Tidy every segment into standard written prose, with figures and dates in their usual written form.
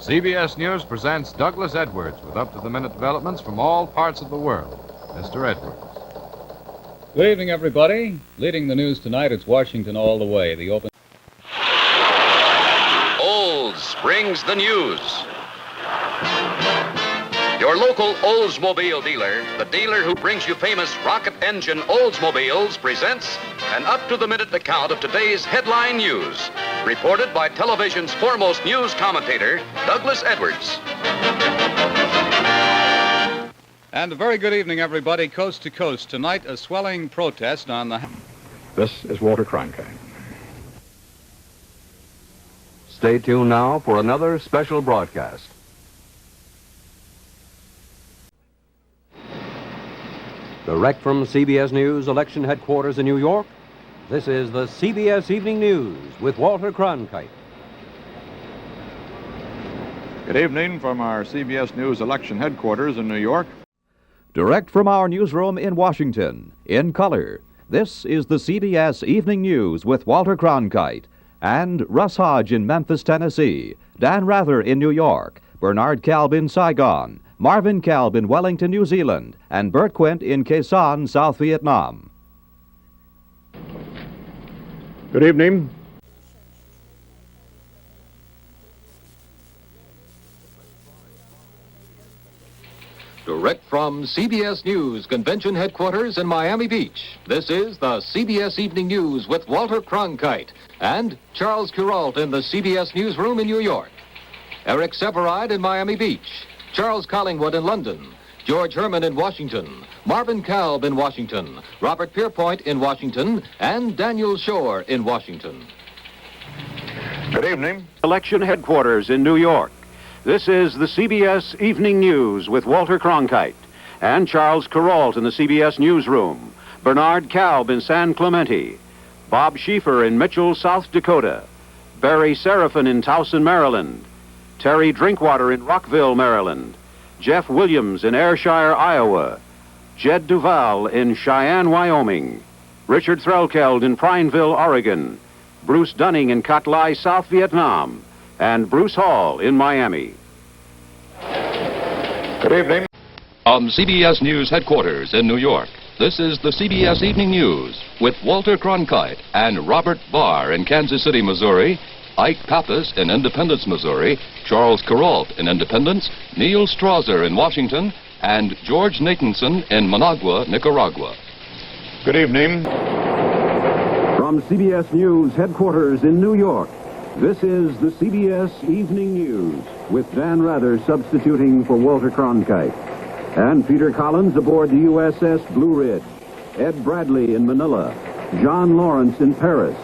CBS News presents Douglas Edwards with up-to-the-minute developments from all parts of the world. Mr. Edwards. Good evening, everybody. Leading the news tonight, it's Washington all the way. The open. Olds brings the news. Your local Oldsmobile dealer, the dealer who brings you famous rocket engine Oldsmobiles, presents an up-to-the-minute account of today's headline news. Reported by television's foremost news commentator, Douglas Edwards. And a very good evening, everybody, coast to coast. Tonight, a swelling protest on the... This is Walter Cronkite. Stay tuned now for another special broadcast. Direct from CBS News election headquarters in New York, this is the CBS Evening News with Walter Cronkite. Good evening from our CBS News election headquarters in New York. Direct from our newsroom in Washington, in color, this is the CBS Evening News with Walter Cronkite and Russ Hodge in Memphis, Tennessee, Dan Rather in New York, Bernard Kalb in Saigon, Marvin Kalb in Wellington, New Zealand, and Bert Quint in Quezon, South Vietnam. Good evening. Direct from CBS News Convention Headquarters in Miami Beach, this is the CBS Evening News with Walter Cronkite and Charles Kuralt in the CBS Newsroom in New York. Eric Severide in Miami Beach, Charles Collingwood in London, George Herman in Washington, Marvin Kalb in Washington, Robert Pierpoint in Washington, and Daniel Shore in Washington. Good evening. Election headquarters in New York. This is the CBS Evening News with Walter Cronkite and Charles Kuralt in the CBS Newsroom, Bernard Kalb in San Clemente, Bob Schieffer in Mitchell, South Dakota, Barry Seraphin in Towson, Maryland, Terry Drinkwater in Rockville, Maryland, Jeff Williams in Ayrshire, Iowa, Jed Duval in Cheyenne, Wyoming, Richard Threlkeld in Prineville, Oregon, Bruce Dunning in Katmai, South Vietnam, and Bruce Hall in Miami. Good evening. From CBS News headquarters in New York, this is the CBS Evening News with Walter Cronkite and Robert Barr in Kansas City, Missouri, Ike Pappas in Independence, Missouri, Charles Kuralt in Independence, Neil Strasser in Washington, and George Nathanson in Managua, Nicaragua. Good evening. From CBS News headquarters in New York, this is the CBS Evening News with Dan Rather substituting for Walter Cronkite and Peter Collins aboard the USS Blue Ridge, Ed Bradley in Manila, John Lawrence in Paris,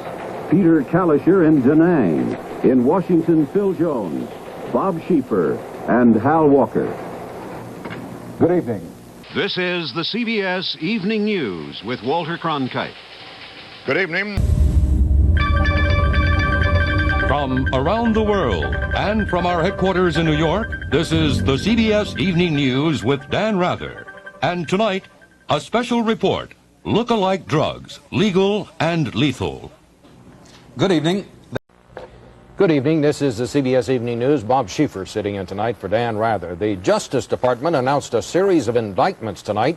Peter Kalischer in Da Nang, in Washington, Phil Jones, Bob Schieffer, and Hal Walker. Good evening. This is the CBS Evening News with Walter Cronkite. Good evening. From around the world and from our headquarters in New York, this is the CBS Evening News with Dan Rather. And tonight, a special report, Look-alike drugs, legal and lethal. Good evening. Good evening. This is the CBS Evening News. Bob Schieffer sitting in tonight for Dan Rather. The Justice Department announced a series of indictments tonight.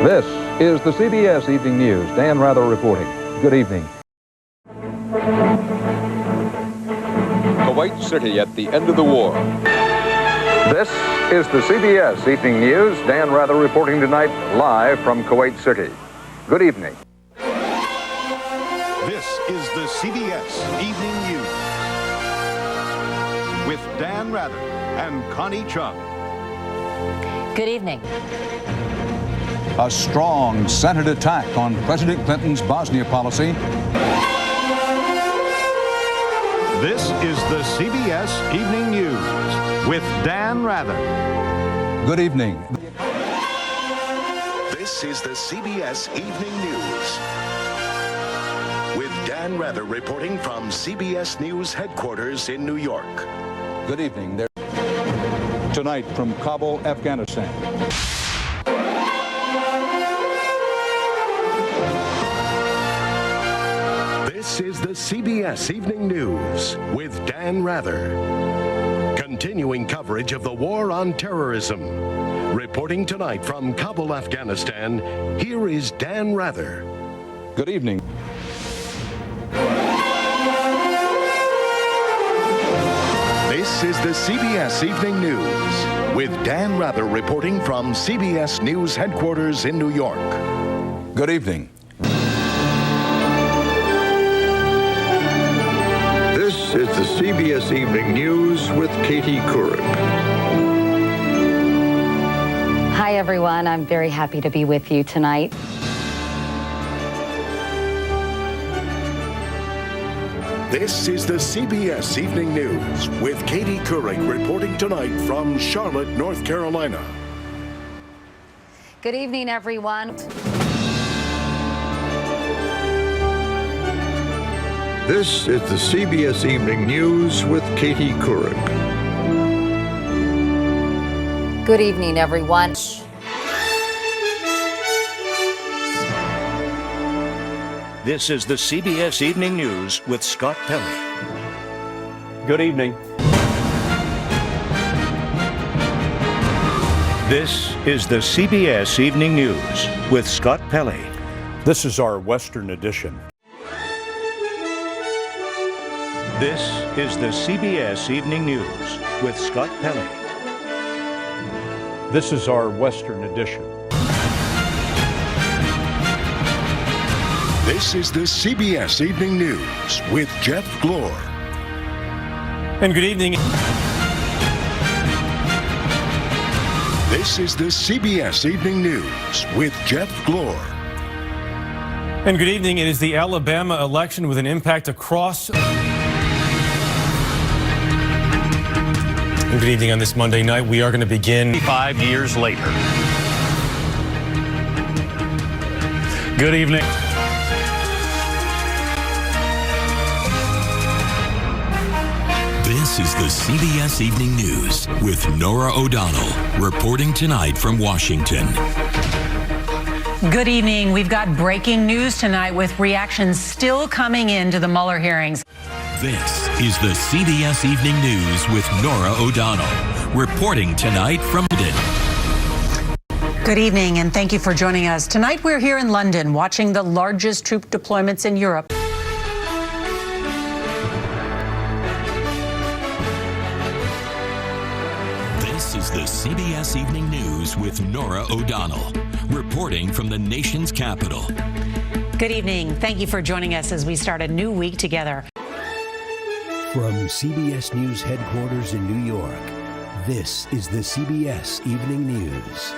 This is the CBS Evening News. Dan Rather reporting. Good evening. Kuwait City at the end of the war. This is the CBS Evening News. Dan Rather reporting tonight live from Kuwait City. Good evening. This is the CBS Evening News with Dan Rather and Connie Chung. Good evening. A strong Senate attack on President Clinton's Bosnia policy. This is the CBS Evening News with Dan Rather. Good evening. This is the CBS Evening News with Dan Rather reporting from CBS News headquarters in New York. Good evening. Tonight from Kabul, Afghanistan. This This is the CBS Evening News with Dan Rather. Continuing coverage of the war on terrorism. Reporting tonight from Kabul, Afghanistan, here is Dan Rather. Good evening. This is the CBS Evening News with Dan Rather reporting from CBS News headquarters in New York. Good evening. This is the CBS Evening News with Katie Couric. Hi, everyone. I'm very happy to be with you tonight. This is the CBS Evening News with Katie Couric reporting tonight from Charlotte, North Carolina. Good evening, everyone. This is the CBS Evening News with Katie Couric. Good evening, everyone. This is the CBS Evening News with Scott Pelley. Good evening. This is the CBS Evening News with Scott Pelley. This is our Western edition. This is the CBS Evening News with Scott Pelley. This is our Western edition. This is the CBS Evening News with Jeff Glor. And good evening. This is the CBS Evening News with Jeff Glor. And good evening. It is the Alabama election with an impact across. And good evening on this Monday night. We are going to begin 5 years later. Good evening. This is the CBS Evening News with Nora O'Donnell, reporting tonight from Washington. Good evening. We've got breaking news tonight with reactions still coming into the Mueller hearings. This is the CBS Evening News with Nora O'Donnell, reporting tonight from London. Good evening, and thank you for joining us. Tonight we're here in London watching the largest troop deployments in Europe. This is the CBS Evening News with Nora O'Donnell, reporting from the nation's capital. Good evening. Thank you for joining us as we start a new week together. From CBS News headquarters in New York, this is the CBS Evening News.